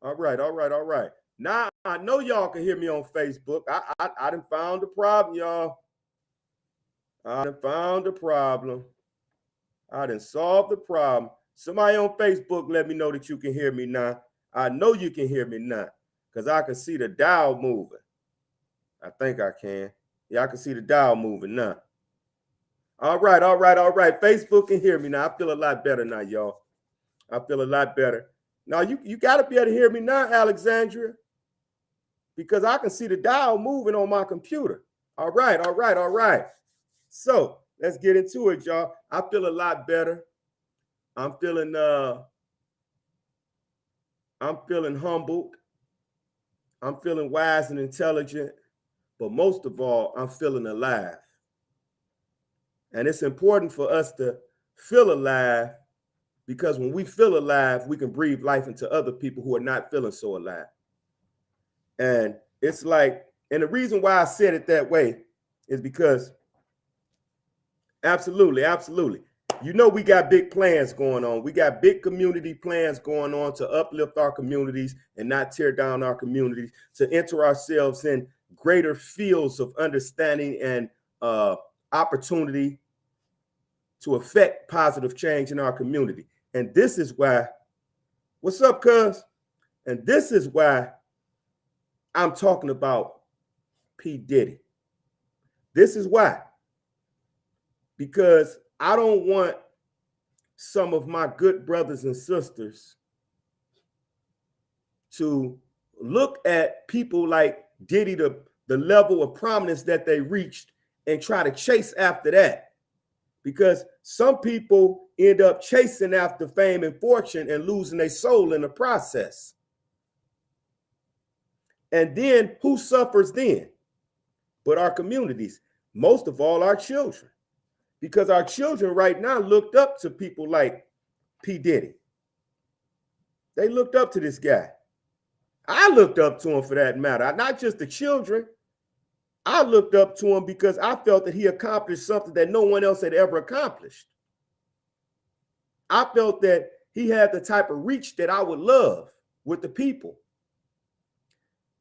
All right, all right, all right. Now I know y'all can hear me on Facebook. I done found the problem, y'all. I done found the problem. I done solved the problem. Somebody on Facebook let me know that you can hear me now. I know you can hear me now because I can see the dial moving. I think I can. Yeah, I can see the dial moving now. All right, all right, all right. Facebook can hear me now. I feel a lot better now, y'all. I feel a lot better. Now you got to be able to hear me now, Alexandria, because I can see the dial moving on my computer. All right, all right, all right. So let's get into it, y'all. I feel a lot better. I'm feeling humbled. I'm feeling wise and intelligent, but most of all, I'm feeling alive. And it's important for us to feel alive because when we feel alive, we can breathe life into other people who are not feeling so alive. And it's like, and the reason why I said it that way is because absolutely, absolutely. You know, we got big plans going on. We got big community plans going on to uplift our communities and not tear down our communities, to enter ourselves in greater fields of understanding and opportunity to affect positive change in our community. And this is why, what's up, cuz? And this is why I'm talking about P. Diddy. This is why. Because I don't want some of my good brothers and sisters to look at people like Diddy, the level of prominence that they reached, and try to chase after that. Because some people end up chasing after fame and fortune and losing their soul in the process. And then who suffers then? But our communities, most of all our children. Because our children right now looked up to people like P. Diddy. They looked up to this guy. I looked up to him for that matter. Not just the children. I looked up to him because I felt that he accomplished something that no one else had ever accomplished. I felt that he had the type of reach that I would love with the people.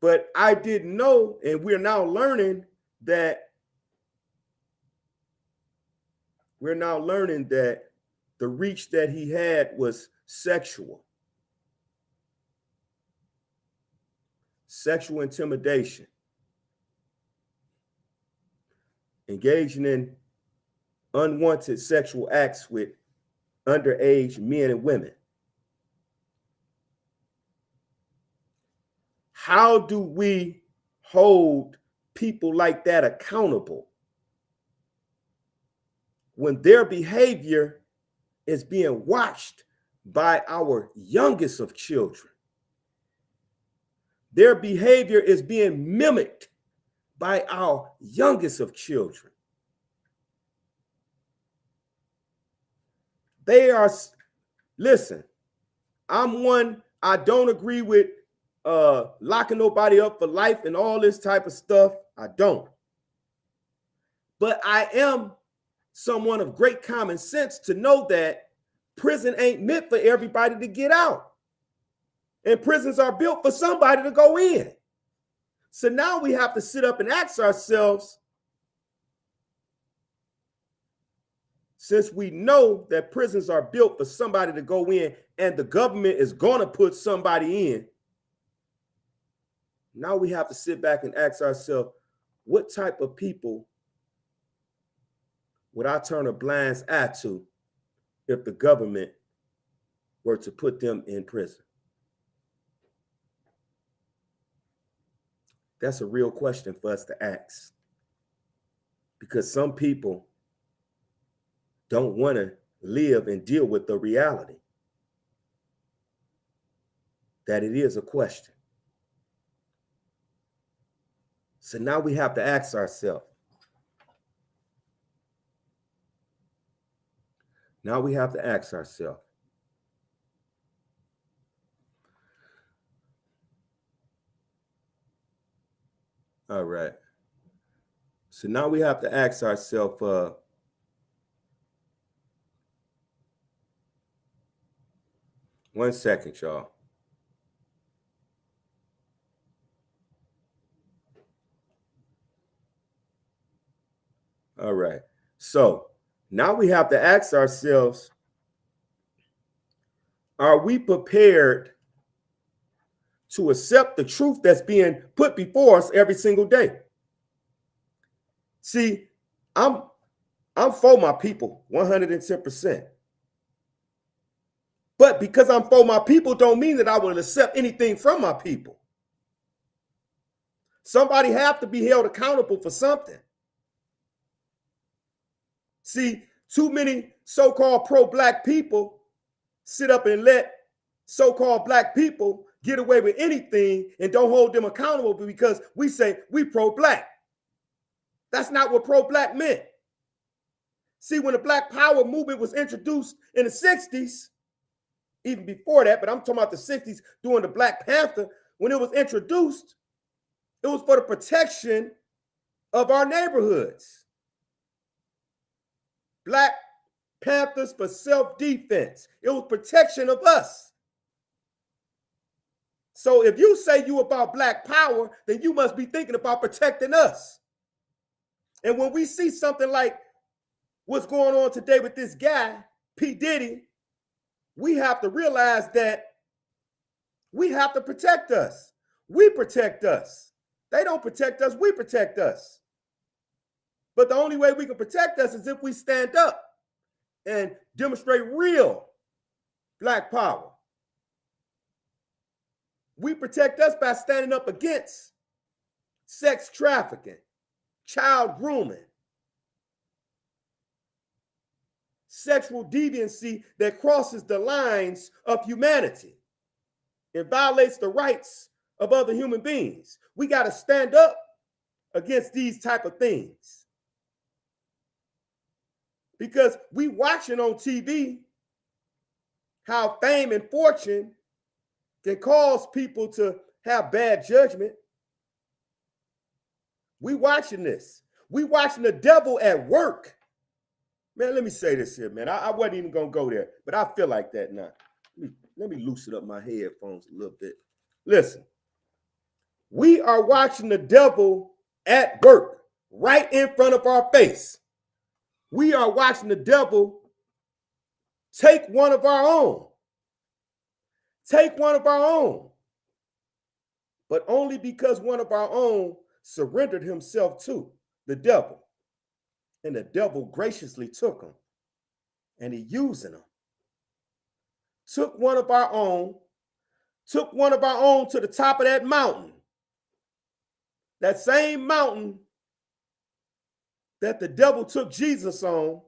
But I didn't know, and we're now learning that the reach that he had was sexual intimidation, engaging in unwanted sexual acts with underage men and women. How do we hold people like that accountable when their behavior is being watched by our youngest of children? Their behavior is being mimicked by our youngest of children. They are, listen, I don't agree with locking nobody up for life and all this type of stuff. I don't. But I am someone of great common sense to know that prison ain't meant for everybody to get out. And prisons are built for somebody to go in. So now we have to sit up and ask ourselves, since we know that prisons are built for somebody to go in and the government is going to put somebody in, now we have to sit back and ask ourselves, what type of people would I turn a blind eye to if the government were to put them in prison? That's a real question for us to ask. Because some people don't want to live and deal with the reality that it is a question. So now we have to ask ourselves. Now we have to ask ourselves. All right. So now we have to ask ourselves, one second, y'all. All right. So now we have to ask ourselves, are we prepared to accept the truth that's being put before us every single day? See, I'm for my people 110%. But because I'm for my people don't mean that I will accept anything from my people. Somebody have to be held accountable for something. See, too many so-called pro-black people sit up and let so-called black people get away with anything and don't hold them accountable because we say we pro-black. That's not what pro-black meant. See, when the Black Power movement was introduced in the 60s, even before that, but I'm talking about the 60s during the Black Panther, when it was introduced, it was for the protection of our neighborhoods. Black Panthers for self-defense. It was protection of us. So if you say you about Black Power, then you must be thinking about protecting us. And when we see something like what's going on today with this guy, P. Diddy, we have to realize that we have to protect us. We protect us. They don't protect us, we protect us. But the only way we can protect us is if we stand up and demonstrate real Black power. We protect us by standing up against sex trafficking, child grooming, sexual deviancy that crosses the lines of humanity and violates the rights of other human beings. We got to stand up against these type of things. Because we watching on TV how fame and fortune can cause people to have bad judgment. We watching this. We watching the devil at work. Man, let me say this here, man. I wasn't even going to go there, but I feel like that now. Let me loosen up my headphones a little bit. Listen, we are watching the devil at work right in front of our face. We are watching the devil take one of our own. Take one of our own. But only because one of our own surrendered himself to the devil. And the devil graciously took him. And he using him. Took one of our own to the top of that mountain. That same mountain that the devil took Jesus on.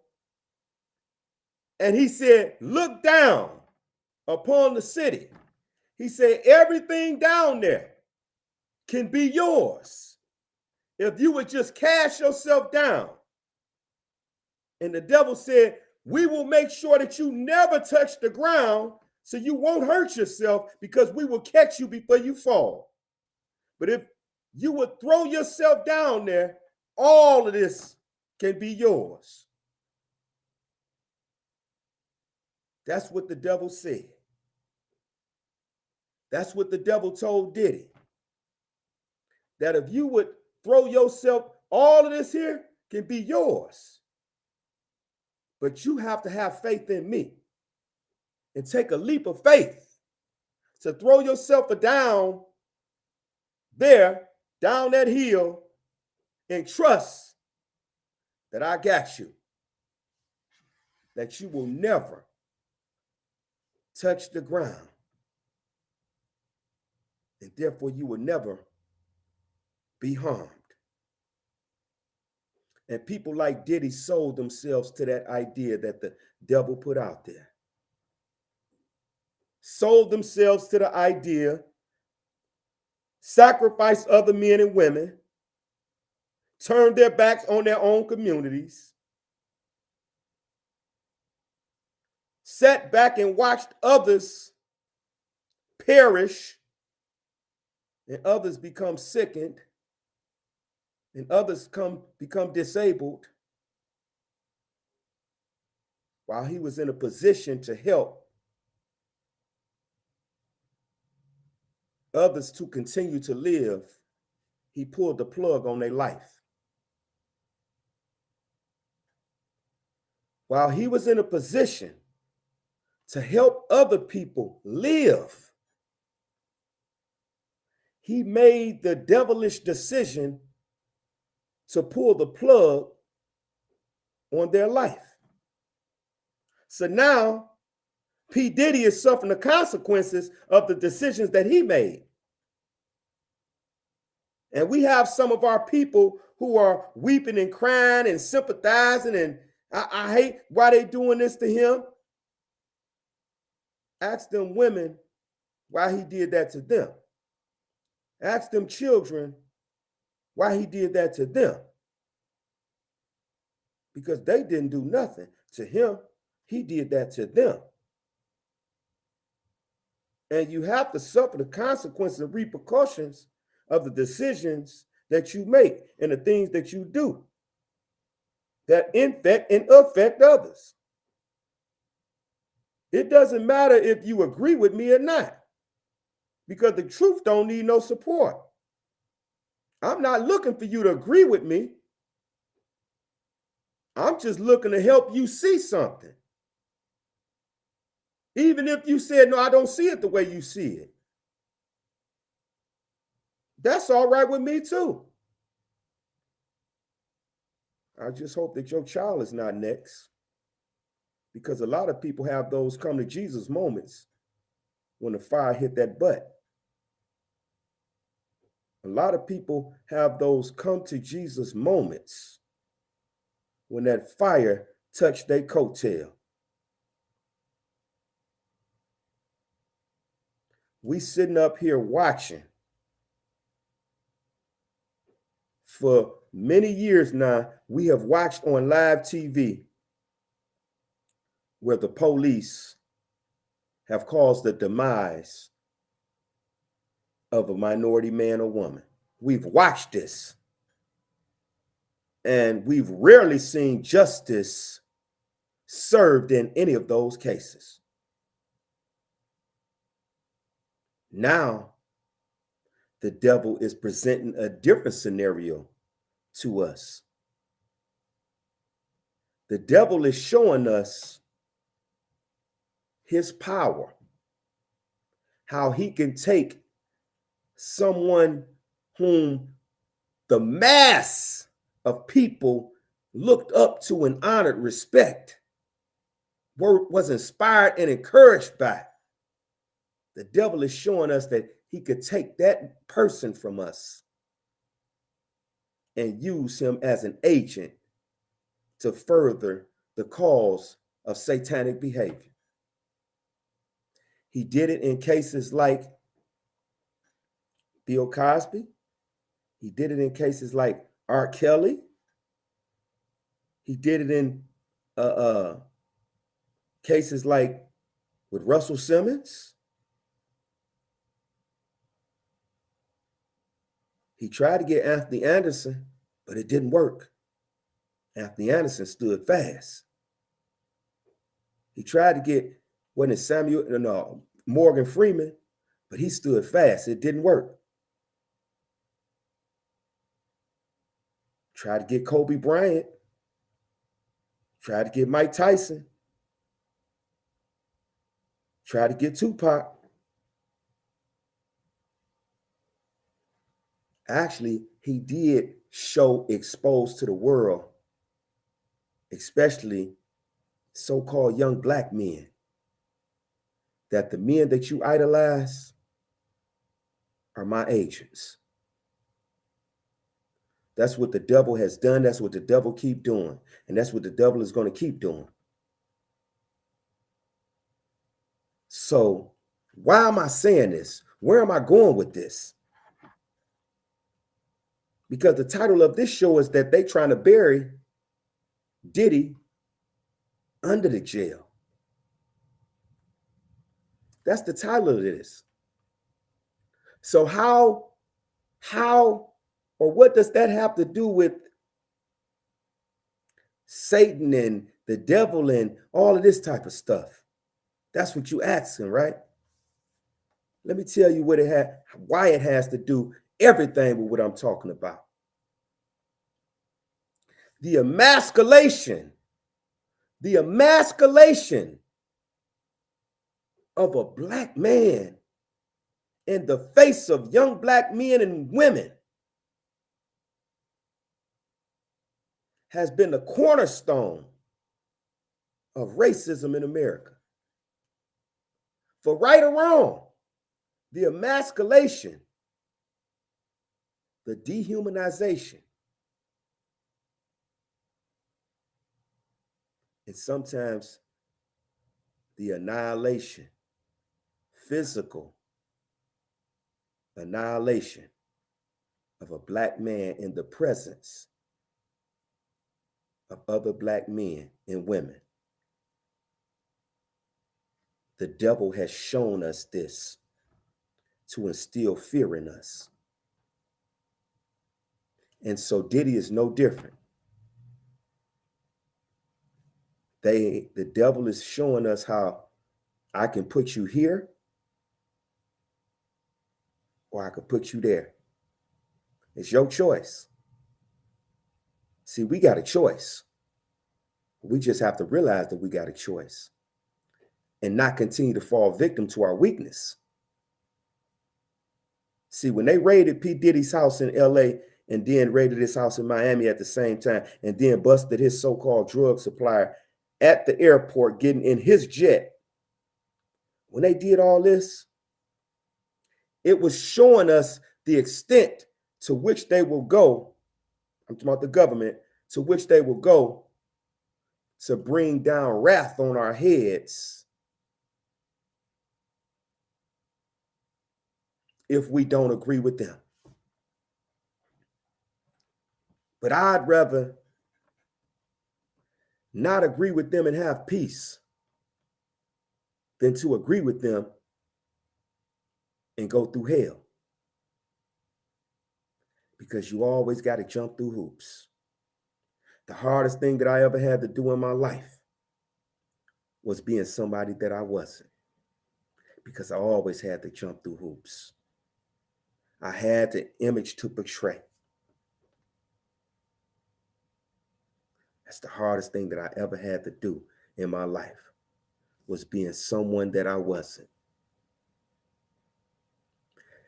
And he said, look down upon the city. He said, everything down there can be yours if you would just cast yourself down. And the devil said, we will make sure that you never touch the ground so you won't hurt yourself because we will catch you before you fall. But if you would throw yourself down there, all of this can be yours. That's what the devil said. That's what the devil told Diddy. That if you would throw yourself, all of this here can be yours. But you have to have faith in me and take a leap of faith to throw yourself down there, down that hill, and trust that I got you. That you will never touch the ground. And therefore you will never be harmed. And people like Diddy sold themselves to that idea that the devil put out there. Sold themselves to the idea, sacrificed other men and women, turned their backs on their own communities, sat back and watched others perish, and others become sickened, and others become disabled, while he was in a position to help others to continue to live. He pulled the plug on their life. while he was in a position to help other people live, he made the devilish decision to pull the plug on their life. So now P. Diddy is suffering the consequences of the decisions that he made. And we have some of our people who are weeping and crying and sympathizing, and I hate why they doing this to him. Ask them women why he did that to them. Ask them children why he did that to them. Because they didn't do nothing to him. He did that to them. And you have to suffer the consequences and repercussions of the decisions that you make and the things that you do that infect and affect others. It doesn't matter if you agree with me or not, because the truth don't need no support. I'm not looking for you to agree with me. I'm just looking to help you see something. Even if you said, no, I don't see it the way you see it. That's all right with me too. I just hope that your child is not next, because a lot of people have those come to Jesus moments when the fire hit that butt. A lot of people have those come to Jesus moments when that fire touched their coattail. We sitting up here watching for many years now. We have watched on live TV where the police have caused the demise of a minority man or woman. We've watched this, and we've rarely seen justice served in any of those cases. Now, the devil is presenting a different scenario to us. The devil is showing us his power, how he can take someone whom the mass of people looked up to and honored, respect, was inspired and encouraged by. The devil is showing us that he could take that person from us and use him as an agent to further the cause of satanic behavior. He did it in cases like Bill Cosby. He did it in cases like R. Kelly. He did it in cases like with Russell Simmons. He tried to get Anthony Anderson, but it didn't work. Anthony Anderson stood fast. He tried to get Morgan Freeman, but he stood fast. It didn't work. Tried to get Kobe Bryant. Tried to get Mike Tyson. Tried to get Tupac. Actually, he did show exposed to the world, especially so-called young black men, that the men that you idolize are my agents. That's what the devil has done. That's what the devil keep doing. And that's what the devil is going to keep doing. So why am I saying this? Where am I going with this? Because the title of this show is that they trying to bury Diddy under the jail. That's the title of this. So how or what does that have to do with Satan and the devil and all of this type of stuff? That's what you're asking, right? Let me tell you why it has to do everything with what I'm talking about. The emasculation the emasculation of a black man in the face of young black men and women has been the cornerstone of racism in America. For right or wrong, the emasculation, the dehumanization, and sometimes the annihilation, physical annihilation of a black man in the presence of other black men and women. The devil has shown us this to instill fear in us. And so Diddy is no different. The devil is showing us how I can put you here or I could put you there. It's your choice. See, we got a choice. We just have to realize that we got a choice and not continue to fall victim to our weakness. See, when they raided P. Diddy's house in LA and then raided his house in Miami at the same time and then busted his so-called drug supplier at the airport getting in his jet, when they did all this, it was showing us the extent to which they will go. I'm talking about the government, to which they will go to bring down wrath on our heads if we don't agree with them. But I'd rather not agree with them and have peace than to agree with them and go through hell. Because you always got to jump through hoops. The hardest thing that I ever had to do in my life was being somebody that I wasn't. Because I always had to jump through hoops. I had the image to portray. That's the hardest thing that I ever had to do in my life, was being someone that I wasn't.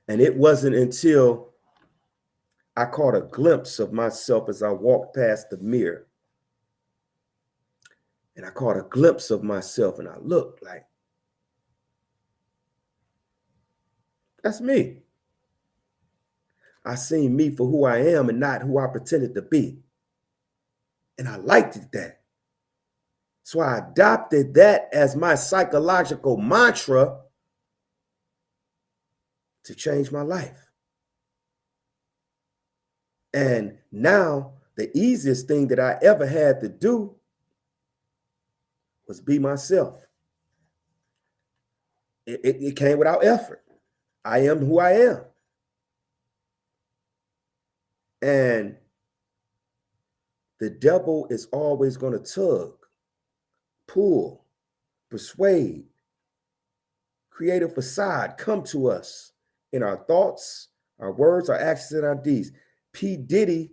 And it wasn't until I caught a glimpse of myself as I walked past the mirror. And I caught a glimpse of myself and I looked like, that's me. I seen me for who I am and not who I pretended to be. And I liked it that. So I adopted that as my psychological mantra to change my life. And now the easiest thing that I ever had to do was be myself. It came without effort. I am who I am. And the devil is always going to tug, pull, persuade, create a facade, come to us in our thoughts, our words, our actions, and our deeds. P. Diddy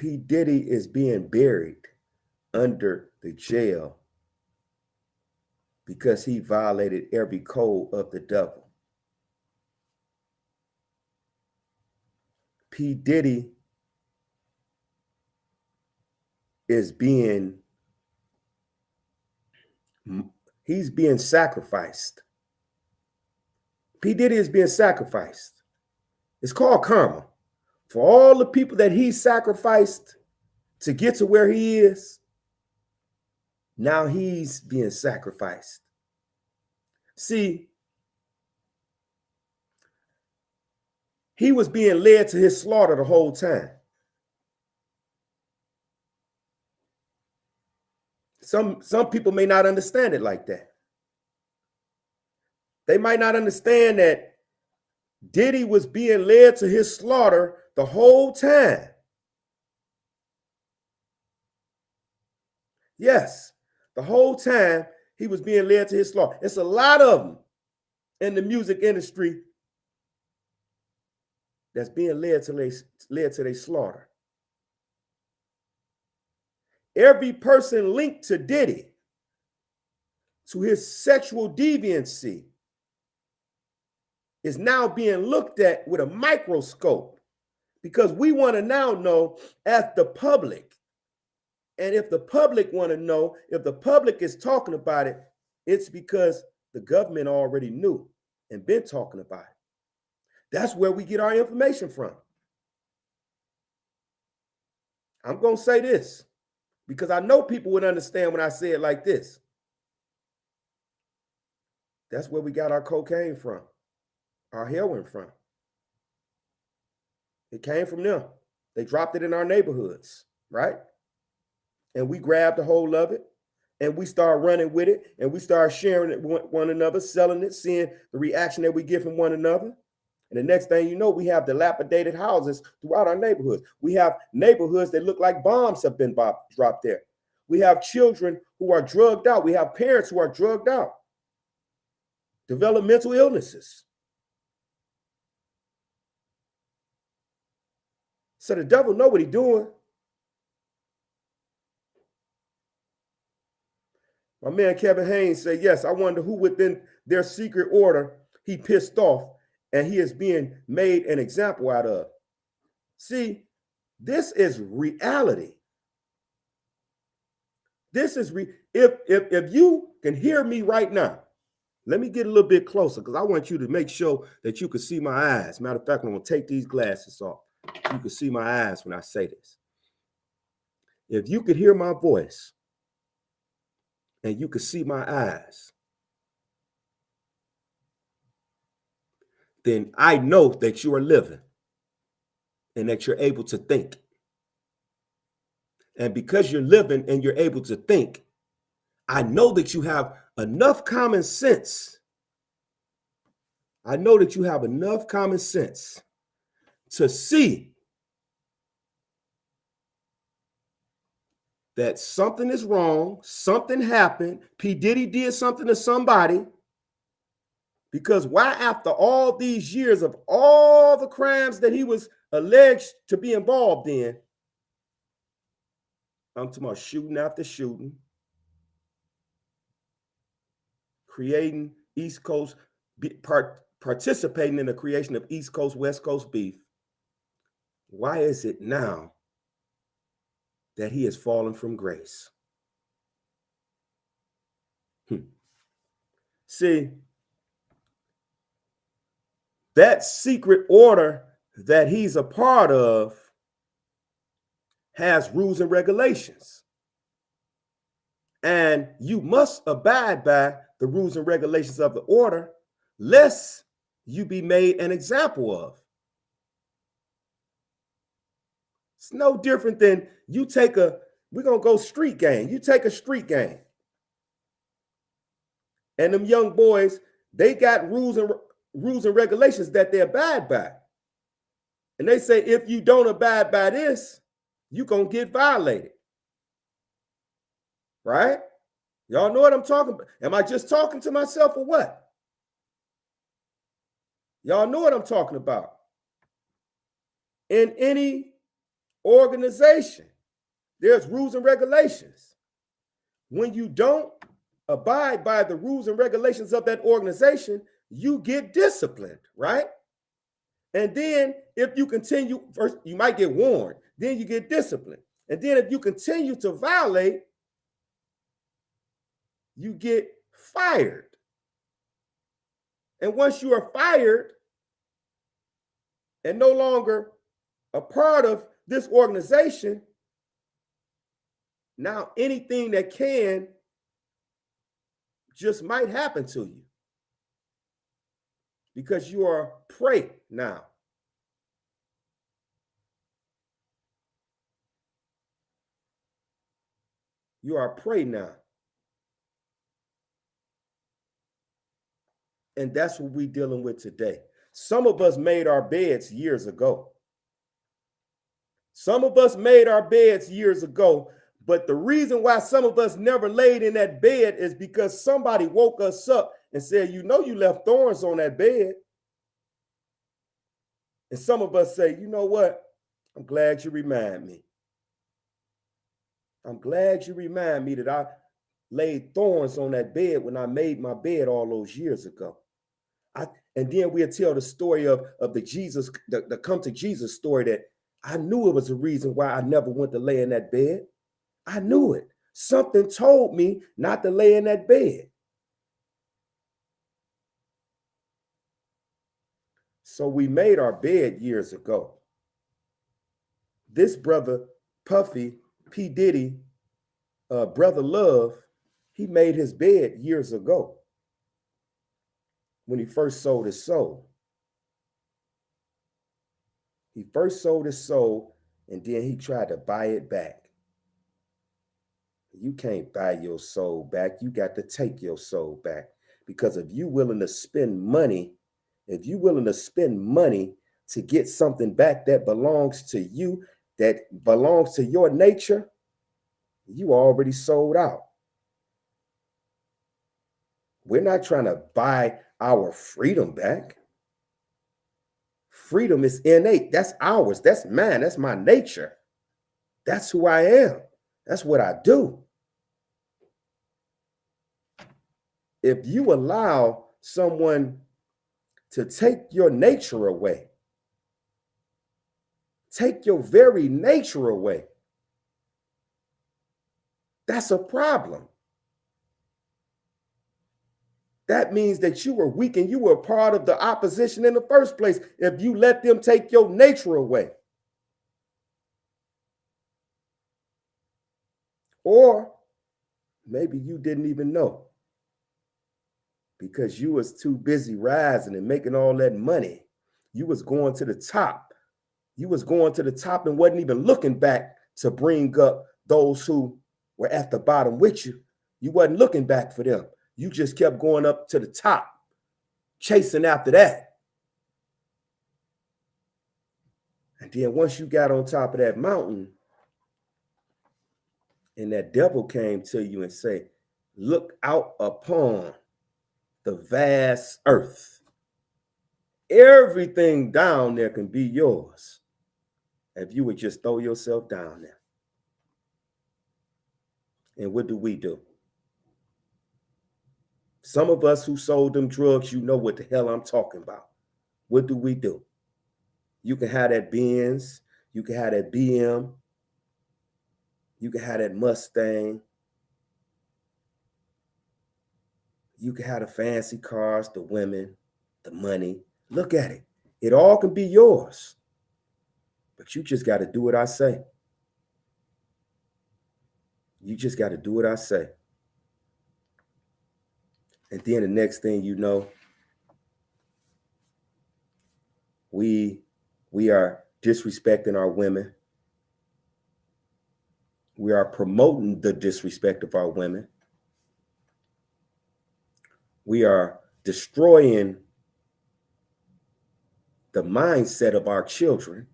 is being buried under the jail because he violated every code of the devil. P. Diddy is he's being sacrificed. P. Diddy is being sacrificed. It's called karma. For all the people that he sacrificed to get to where he is, now he's being sacrificed. See, he was being led to his slaughter the whole time. Some people may not understand it like that. They might not understand that Diddy was being led to his slaughter the whole time. Yes, the whole time he was being led to his slaughter. It's a lot of them in the music industry that's being led to their slaughter. every person linked to Diddy, to his sexual deviancy, is now being looked at with a microscope, because we want to now know, as the public, and if the public want to know, if the public is talking about it, it's because the government already knew and been talking about it. That's where we get our information from. I'm going to say this because I know people would understand when I say it like this. That's where we got our cocaine from, our heroin from. It came from them. They dropped it in our neighborhoods, right? And we grabbed a hold of it, and we start running with it, and we start sharing it with one another, selling it, seeing the reaction that we get from one another. And the next thing you know, we have dilapidated houses throughout our neighborhoods. We have neighborhoods that look like bombs have been dropped there. We have children who are drugged out. We have parents who are drugged out, developmental illnesses. So the devil know what he's doing. My man Kevin Haynes said, yes, I wonder who within their secret order he pissed off and he is being made an example out of. See, this is reality. This is if you can hear me right now, let me get a little bit closer because I want you to make sure that you can see my eyes. Matter of fact, I'm going to take these glasses off. You can see my eyes when I say this. If you could hear my voice and you could see my eyes, then I know that you are living and that you're able to think. And because you're living and you're able to think, I know that you have enough common sense. I know that you have enough common sense to see that something is wrong, something happened, P. Diddy did something to somebody, because why, after all these years of all the crimes that he was alleged to be involved in, I'm talking about shooting after shooting, creating East Coast, participating in the creation of East Coast, West Coast beef, why is it now that he has fallen from grace? See, that secret order that he's a part of has rules and regulations. And you must abide by the rules and regulations of the order, lest you be made an example of. It's no different than we're going to go street gang. You take a street gang. And them young boys, they got rules and regulations that they abide by. And they say, if you don't abide by this, you're going to get violated. Right? Y'all know what I'm talking about. Am I just talking to myself or what? Y'all know what I'm talking about. In any organization, there's rules and regulations. When you don't abide by the rules and regulations of that organization, you get disciplined, right? And then if you continue, first you might get warned, then you get disciplined. And then if you continue to violate, you get fired. And once you are fired and no longer a part of this organization, now anything that can just might happen to you because you are prey now. You are prey now. And that's what we're dealing with today. Some of us made our beds years ago. Some of us made our beds years ago, but the reason why some of us never laid in that bed is because somebody woke us up and said, you know, you left thorns on that bed. And some of us say, you know what? I'm glad you remind me. I'm glad you remind me that I laid thorns on that bed when I made my bed all those years ago. And then we'll tell the story of the Jesus, the come to Jesus story, that I knew it was a reason why I never went to lay in that bed. I knew it. Something told me not to lay in that bed. So we made our bed years ago. This brother, Puffy, P. Diddy, Brother Love, he made his bed years ago when he first sold his soul. He first sold his soul, and then he tried to buy it back. You can't buy your soul back. You got to take your soul back. Because if you're willing to spend money, to get something back that belongs to you, that belongs to your nature, you already sold out. We're not trying to buy our freedom back. Freedom is innate. That's ours. That's mine. That's my nature. That's who I am. That's what I do. If you allow someone to take your nature away, take your very nature away, that's a problem. That means that you were weak and you were part of the opposition in the first place if you let them take your nature away. Or maybe you didn't even know because you was too busy rising and making all that money. You was going to the top. You was going to the top and wasn't even looking back to bring up those who were at the bottom with you. You wasn't looking back for them. You just kept going up to the top, chasing after that. And then once you got on top of that mountain, and that devil came to you and say, look out upon the vast earth. Everything down there can be yours if you would just throw yourself down there. And what do? Some of us who sold them drugs, you know what the hell I'm talking about. What do? You can have that Benz, you can have that BM, you can have that Mustang, you can have the fancy cars, the women, the money. Look at it. It all can be yours. But you just got to do what I say. You just got to do what I say. And then the next thing you know, we are disrespecting our women. We are promoting the disrespect of our women. We are destroying the mindset of our children.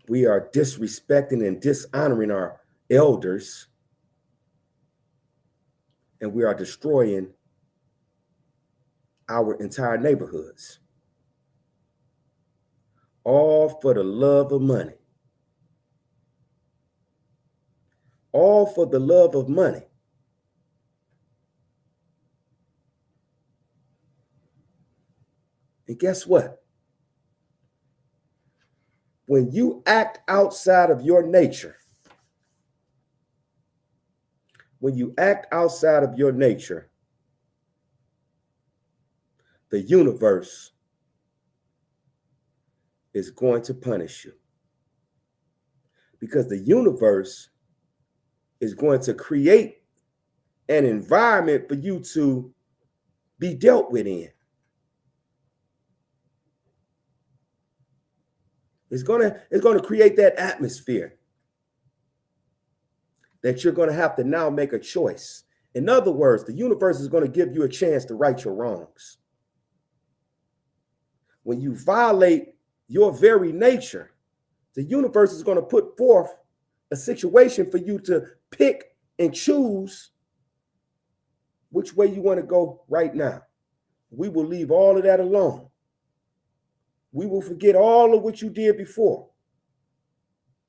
We are disrespecting and dishonoring our elders. And we are destroying our entire neighborhoods. All for the love of money. All for the love of money. And guess what? When you act outside of your nature, the universe is going to punish you. Because the universe is going to create an environment for you to be dealt with in. It's going to create that atmosphere that you're going to have to now make a choice. In other words, the universe is going to give you a chance to right your wrongs. When you violate your very nature, the universe is going to put forth a situation for you to pick and choose which way you want to go right now. We will leave all of that alone. We will forget all of what you did before.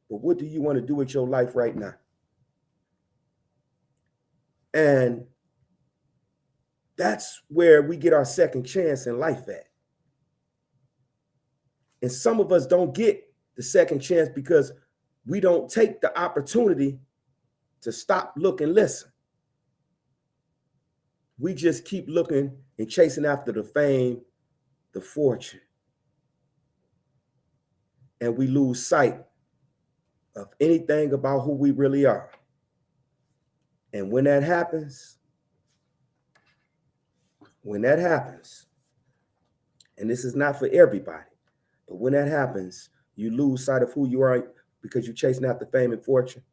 But what do you want to do with your life right now? And that's where we get our second chance in life at. And some of us don't get the second chance because we don't take the opportunity to stop, look, and listen. We just keep looking and chasing after the fame, the fortune, and we lose sight of anything about who we really are. And when that happens, and this is not for everybody, but when that happens, you lose sight of who you are because you're chasing after fame and fortune.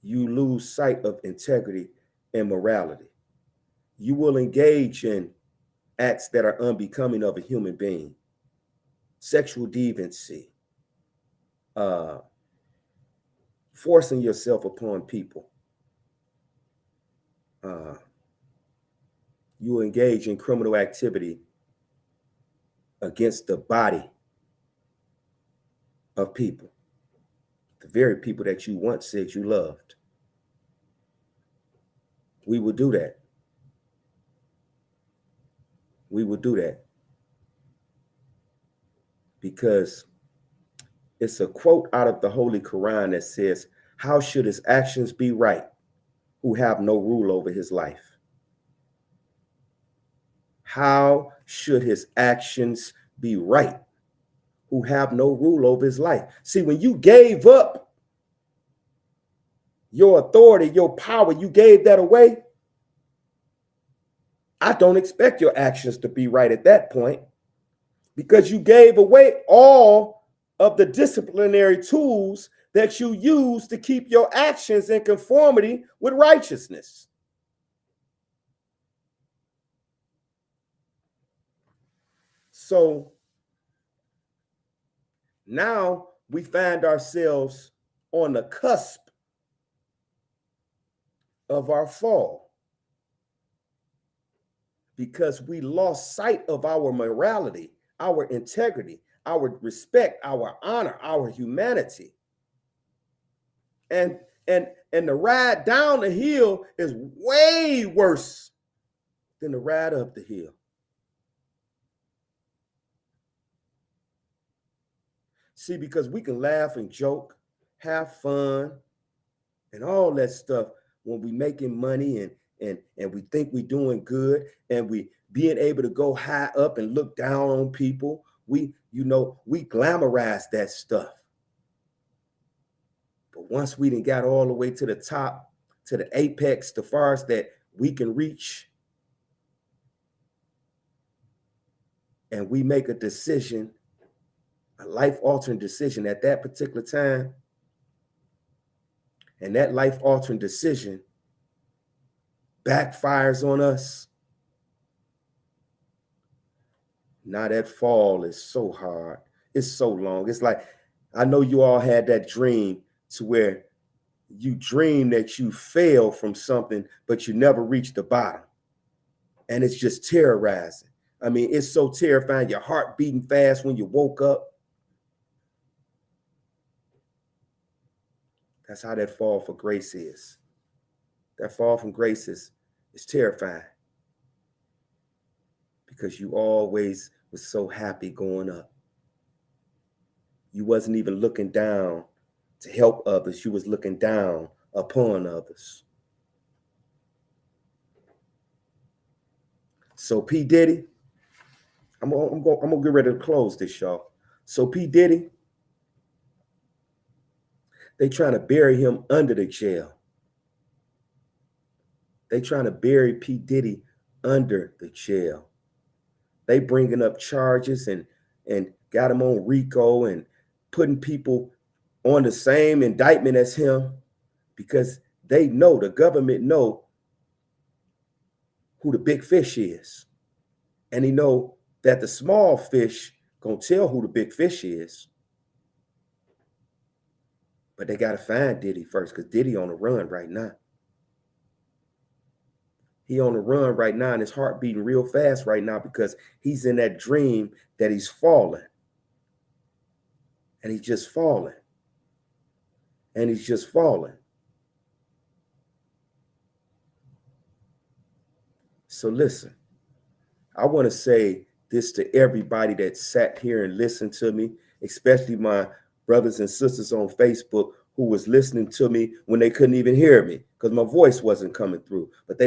You lose sight of integrity and morality. You will engage in acts that are unbecoming of a human being, sexual deviancy, forcing yourself upon people. You engage in criminal activity against the body of people, the very people that you once said you loved. We will do that. We will do that because it's a quote out of the Holy Quran that says, "How should his actions be right who have no rule over his life?" How should his actions be right who have no rule over his life? See, when you gave up your authority, your power, you gave that away, I don't expect your actions to be right at that point because you gave away all of the disciplinary tools that you use to keep your actions in conformity with righteousness. So now we find ourselves on the cusp of our fall because we lost sight of our morality, our integrity, our respect, our honor, our humanity. And the ride down the hill is way worse than the ride up the hill. See, because we can laugh and joke, have fun, and all that stuff when we making money and we think we doing good and we being able to go high up and look down on people. We glamorize that stuff. But once we done got all the way to the top, to the apex, the farthest that we can reach, and we make a decision, a life-altering decision at that particular time, and that life-altering decision backfires on us, now that fall is so hard. It's so long. It's like, I know you all had that dream to where you dream that you fail from something, but you never reach the bottom. And it's just terrorizing. I mean, it's so terrifying. Your heart beating fast when you woke up. That's how that fall for grace is. That fall from grace is terrifying because you always was so happy going up. You wasn't even looking down to help others. You was looking down upon others. So P. Diddy, I'm gonna get ready to close this, y'all. So P. Diddy, they trying to bury him under the jail. They trying to bury P. Diddy under the jail. They bringing up charges and got him on RICO and putting people on the same indictment as him because they know, the government know who the big fish is. And he know that the small fish gonna tell who the big fish is. But they gotta find Diddy first because Diddy on the run right now. He on the run right now and his heart beating real fast right now because he's in that dream that he's falling. And he's just falling. And he's just falling. So listen, I want to say this to everybody that sat here and listened to me, especially my brothers and sisters on Facebook who was listening to me when they couldn't even hear me because my voice wasn't coming through. But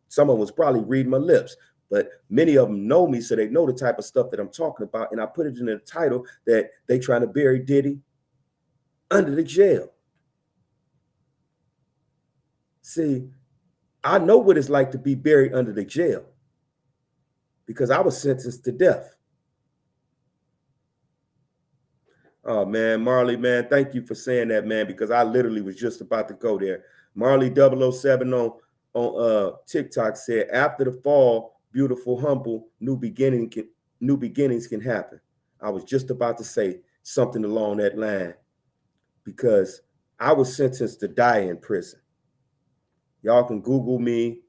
someone was probably reading my lips. But many of them know me, so they know the type of stuff that I'm talking about. And I put it in the title that they trying to bury Diddy under the jail. See, I know what it's like to be buried under the jail because I was sentenced to death. Oh, man, Marley, man, thank you for saying that, man, because I literally was just about to go there. Marley 007 on TikTok said, after the fall, beautiful, humble, new beginnings can happen. I was just about to say something along that line because I was sentenced to die in prison. Y'all can Google me,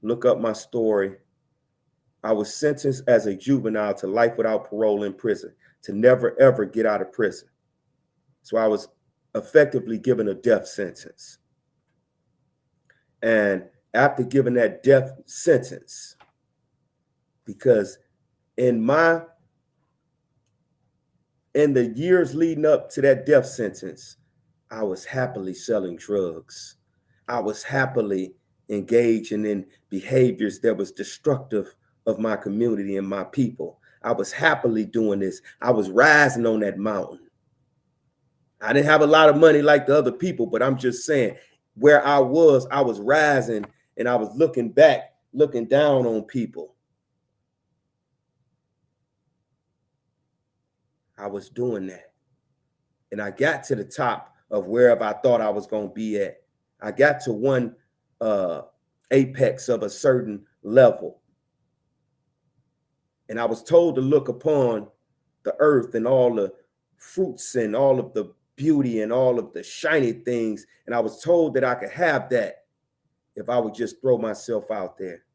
look up my story. I was sentenced as a juvenile to life without parole in prison, to never, ever get out of prison. So I was effectively given a death sentence. And after giving that death sentence, because in the years leading up to that death sentence, I was happily selling drugs. I was happily engaging in behaviors that was destructive of my community and my people. I was happily doing this. I was rising on that mountain. I didn't have a lot of money like the other people, but I'm just saying where I was rising and I was looking back, looking down on people. I was doing that. And I got to the top of wherever I thought I was going to be at. I got to one apex of a certain level. And I was told to look upon the earth and all the fruits and all of the beauty and all of the shiny things. And I was told that I could have that if I would just throw myself out there,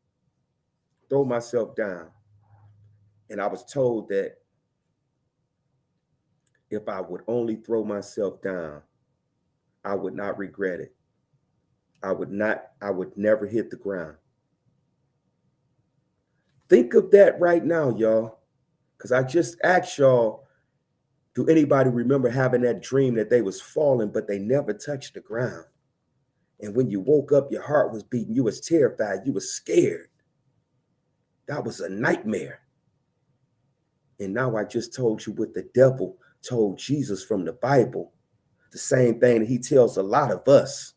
throw myself down. And I was told that if I would only throw myself down, I would not regret it. I would never hit the ground. Think of that right now, y'all, because I just asked y'all, do anybody remember having that dream that they was falling, but they never touched the ground? And when you woke up, your heart was beating, you was terrified, you was scared. That was a nightmare. And now I just told you what the devil told Jesus from the Bible, the same thing that he tells a lot of us.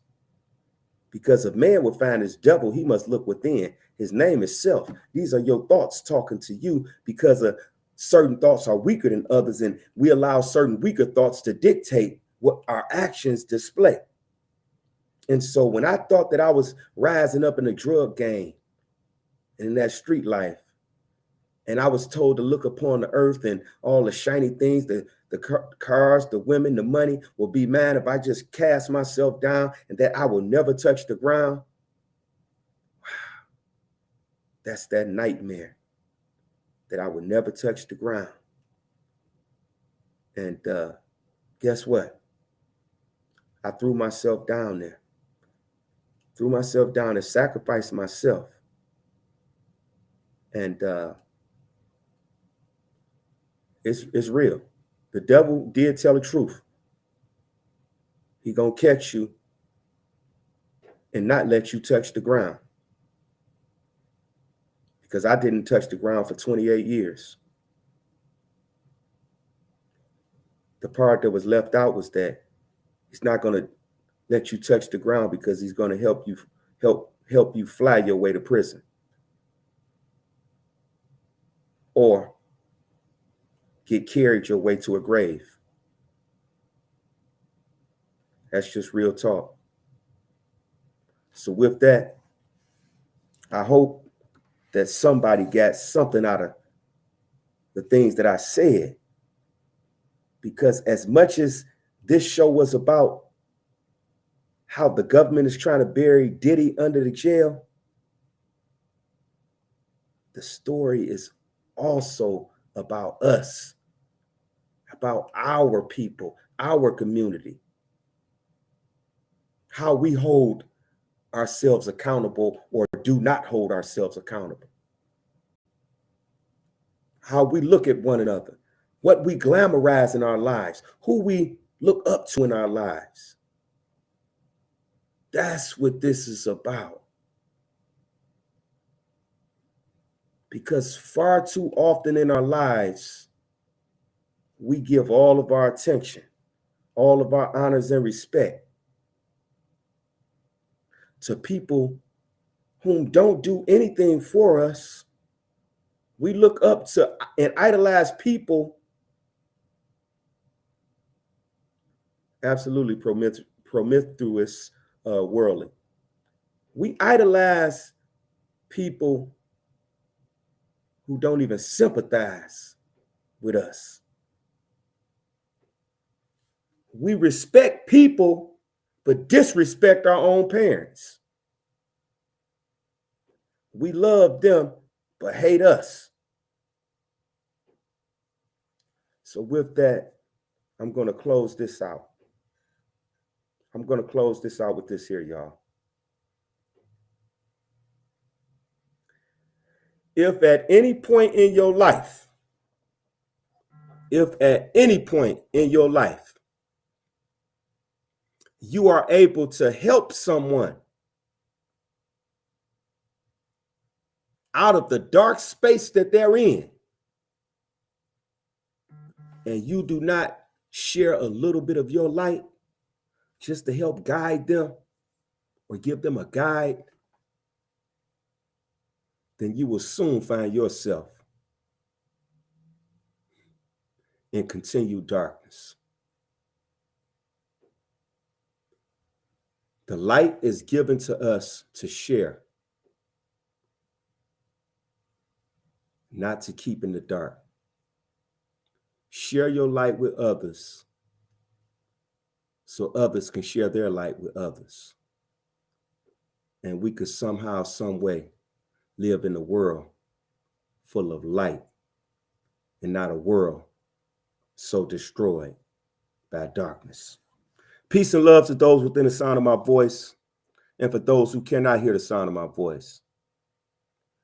Because if man will find his devil, he must look within. His name is self. These are your thoughts talking to you because certain thoughts are weaker than others, and we allow certain weaker thoughts to dictate what our actions display. And so when I thought that I was rising up in the drug game and in that street life, and I was told to look upon the earth and all the shiny things, the cars, the women, the money will be mine if I just cast myself down and that I will never touch the ground. Wow. That's that nightmare, that I would never touch the ground. And guess what? I threw myself down there. Threw myself down and sacrificed myself. And it's real. The devil did tell the truth. He gonna catch you and not let you touch the ground. Because I didn't touch the ground for 28 years. The part that was left out was that he's not gonna let you touch the ground because he's gonna help you fly your way to prison. Or get carried your way to a grave. That's just real talk. So with that, I hope that somebody got something out of the things that I said. Because as much as this show was about how the government is trying to bury Diddy under the jail, the story is also about us. about our people, our community, how we hold ourselves accountable or do not hold ourselves accountable, how we look at one another, what we glamorize in our lives, who we look up to in our lives. That's what this is about. Because far too often in our lives, we give all of our attention, all of our honors and respect to people whom don't do anything for us. We look up to and idolize people absolutely promiscuous, worldly. We idolize people who don't even sympathize with us. We respect people, but disrespect our own parents. We love them, but hate us. So with that, I'm going to close this out. I'm going to close this out with this here, y'all. If at any point in your life, you are able to help someone out of the dark space that they're in, and you do not share a little bit of your light just to help guide them or give them a guide, then you will soon find yourself in continued darkness. The light is given to us to share, not to keep in the dark. Share your light with others so others can share their light with others. And we could somehow, some way, live in a world full of light and not a world so destroyed by darkness. Peace and love to those within the sound of my voice, and for those who cannot hear the sound of my voice,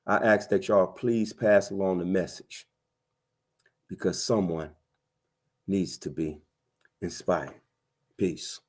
I ask that y'all please pass along the message, because someone needs to be inspired. Peace.